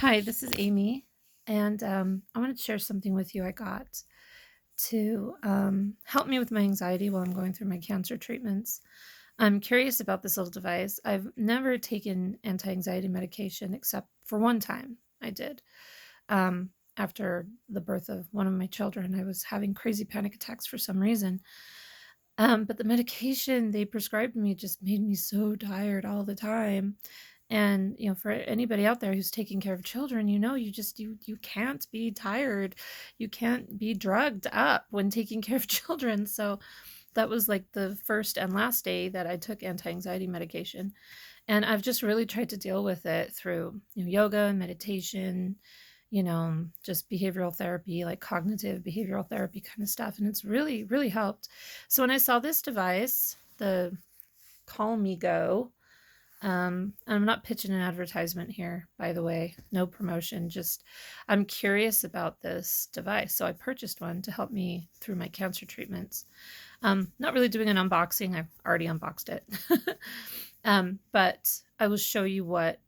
Hi, this is Amy, and I wanted to share something with you I got to help me with my anxiety while I'm going through my cancer treatments. I'm curious about this little device. I've never taken anti anxiety medication except for one time I did. After the birth of one of my children, I was having crazy panic attacks for some reason. But the medication they prescribed me just made me so tired all the time. And, for anybody out there who's taking care of children, you can't be tired. You can't be drugged up when taking care of children. So that was like the first and last day that I took anti-anxiety medication. And I've just really tried to deal with it through, yoga and meditation, just behavioral therapy, like cognitive behavioral therapy kind of stuff. And it's really, really helped. So when I saw this device, the CalmiGo, I'm not pitching an advertisement here, by the way, no promotion, just I'm curious about this device. So I purchased one to help me through my cancer treatments. Not really doing an unboxing. I've already unboxed it. But I will show you what,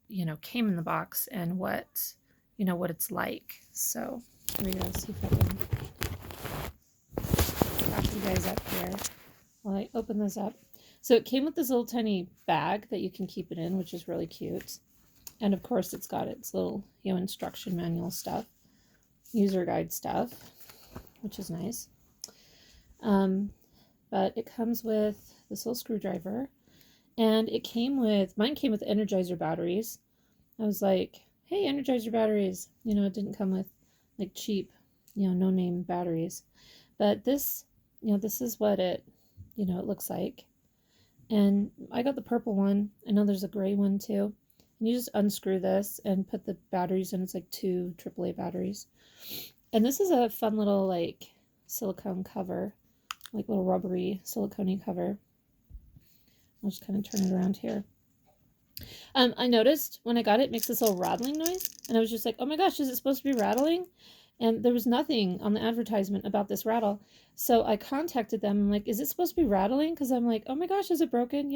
came in the box and what it's like. So here we go. See if I can wrap you guys up here while I open this up. So it came with this little tiny bag that you can keep it in, which is really cute. And of course it's got its little, instruction manual stuff, user guide stuff, which is nice. But it comes with this little screwdriver, and mine came with Energizer batteries. I was like, hey, Energizer batteries, it didn't come with like cheap, no name batteries. But this is what it looks like. And I got the purple one. I know there's a gray one too. And you just unscrew this and put the batteries in. It's like 2 AAA batteries. And this is a fun little like silicone cover, like little rubbery silicone cover. I'll just kind of turn it around here. I noticed when I got it, it makes this little rattling noise. And I was just like, oh my gosh, is it supposed to be rattling? And there was nothing on the advertisement about this rattle. So I contacted them. I'm like, is it supposed to be rattling? Because I'm like, oh my gosh, is it broken?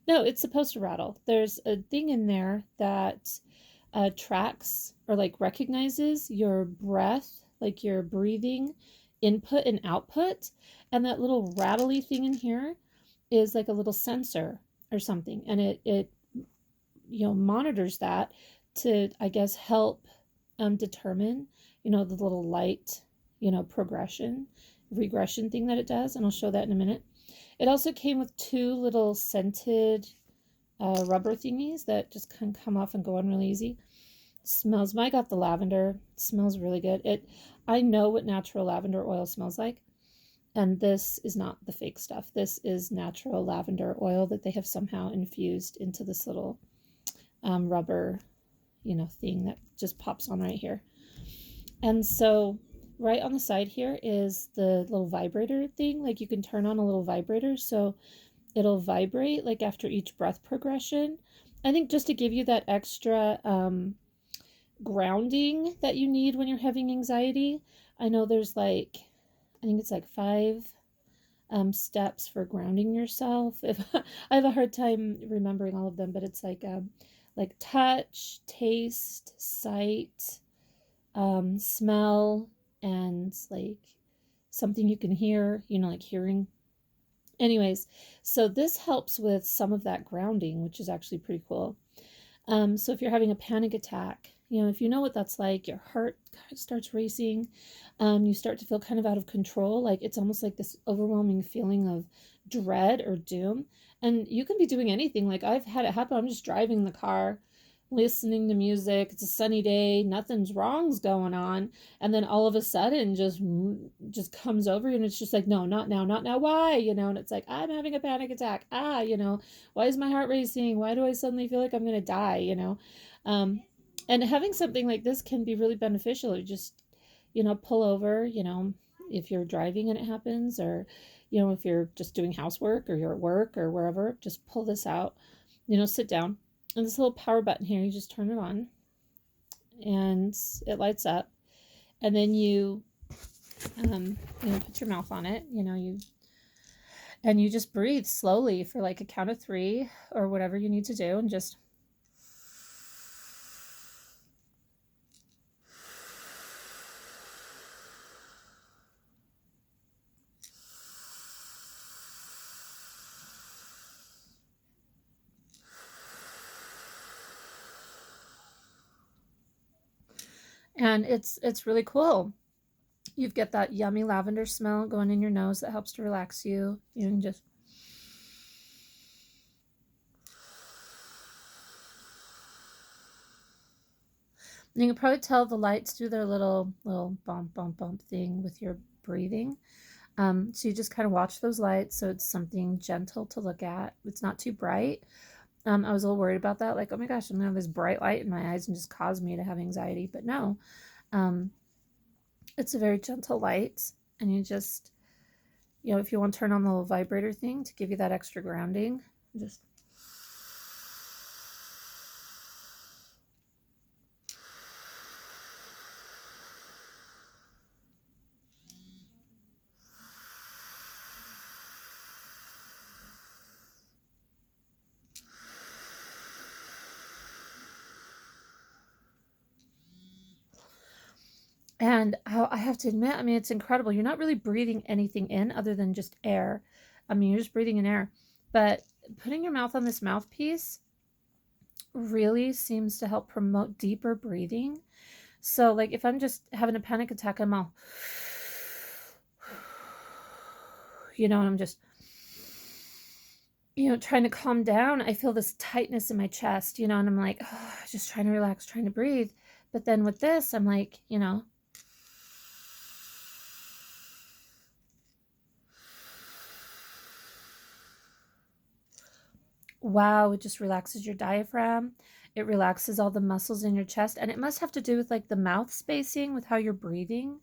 No, it's supposed to rattle. There's a thing in there that tracks or like recognizes your breath, like your breathing input and output. And that little rattly thing in here is like a little sensor or something. And it monitors that to, I guess, help determine the little light, regression thing that it does. And I'll show that in a minute. It also came with 2 little scented rubber thingies that just can come off and go on really easy. I got the lavender. It smells really good. I know what natural lavender oil smells like. And this is not the fake stuff. This is natural lavender oil that they have somehow infused into this little rubber, thing that just pops on right here. And so right on the side here is the little vibrator thing. Like you can turn on a little vibrator so it'll vibrate like after each breath progression. I think just to give you that extra grounding that you need when you're having anxiety. I know there's I think it's like 5 steps for grounding yourself. If I have a hard time remembering all of them, but it's like touch, taste, sight, smell, and like something you can hear, like hearing. Anyways, so this helps with some of that grounding, which is actually pretty cool. So if you're having a panic attack, if you know what that's like, your heart starts racing, you start to feel kind of out of control, like it's almost like this overwhelming feeling of dread or doom. And you can be doing anything. Like I've had it happen. I'm just driving the car, listening to music. It's a sunny day, nothing's wrong's going on, and then all of a sudden just comes over you, and it's just like, no, not now, not now. Why? And it's like, I'm having a panic attack. Why is my heart racing? Why do I suddenly feel like I'm gonna die? And having something like this can be really beneficial. You just pull over, if you're driving and it happens, or if you're just doing housework or you're at work or wherever, just pull this out, sit down. And this little power button here, you just turn it on and it lights up. And then you put your mouth on it, you just breathe slowly for like a count of 3 or whatever you need to do, and just And it's really cool. You get that yummy lavender smell going in your nose that helps to relax you. You can just you can probably tell the lights do their little bump bump bump thing with your breathing. So you just kind of watch those lights. So it's something gentle to look at. It's not too bright. I was a little worried about that. Like, oh my gosh, I'm gonna have this bright light in my eyes and just cause me to have anxiety. But no, um, it's a very gentle light. And you just, if you want to turn on the little vibrator thing to give you that extra grounding, just and I have to admit, I mean, it's incredible. You're not really breathing anything in other than just air. I mean, you're just breathing in air. But putting your mouth on this mouthpiece really seems to help promote deeper breathing. So, like, if I'm just having a panic attack, I'm all, and I'm just, trying to calm down. I feel this tightness in my chest, and I'm like, oh, just trying to relax, trying to breathe. But then with this, I'm like, wow, it just relaxes your diaphragm. It relaxes all the muscles in your chest. And it must have to do with like the mouth spacing with how you're breathing.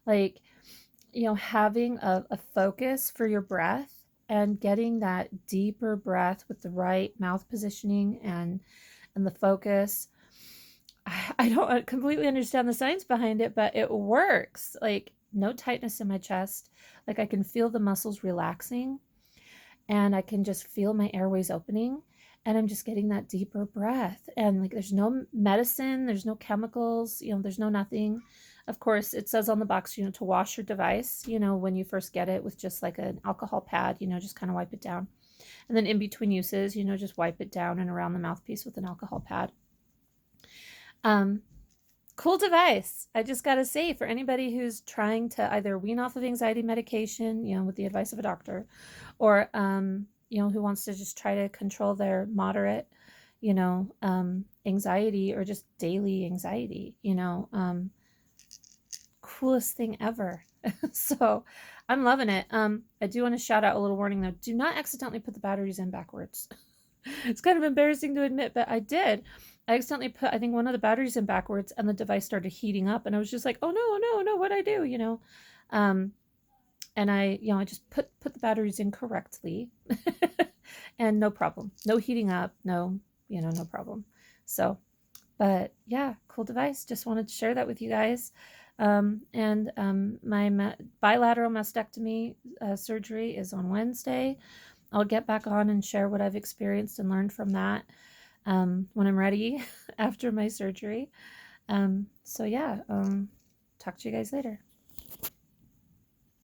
Like, having a focus for your breath and getting that deeper breath with the right mouth positioning and the focus. I don't completely understand the science behind it, but it works. Like, no tightness in my chest. Like, I can feel the muscles relaxing and I can just feel my airways opening and I'm just getting that deeper breath. And like, there's no medicine, there's no chemicals, there's no nothing. Of course, it says on the box, to wash your device, when you first get it with just like an alcohol pad, just kind of wipe it down. And then in between uses, just wipe it down and around the mouthpiece with an alcohol pad. Um, Cool device. I just got to say, for anybody who's trying to either wean off of anxiety medication, with the advice of a doctor, or, who wants to just try to control their moderate, anxiety or just daily anxiety, coolest thing ever. So I'm loving it. I do want to shout out a little warning though. Do not accidentally put the batteries in backwards. It's kind of embarrassing to admit, but I did. I accidentally put, I think, one of the batteries in backwards and the device started heating up and I was just like, oh no, what'd I do, and I just put the batteries in correctly and no problem. No heating up, no problem. So, but yeah, cool device. Just wanted to share that with you guys. My bilateral mastectomy surgery is on Wednesday. I'll get back on and share what I've experienced and learned from that when I'm ready after my surgery. So yeah, talk to you guys later.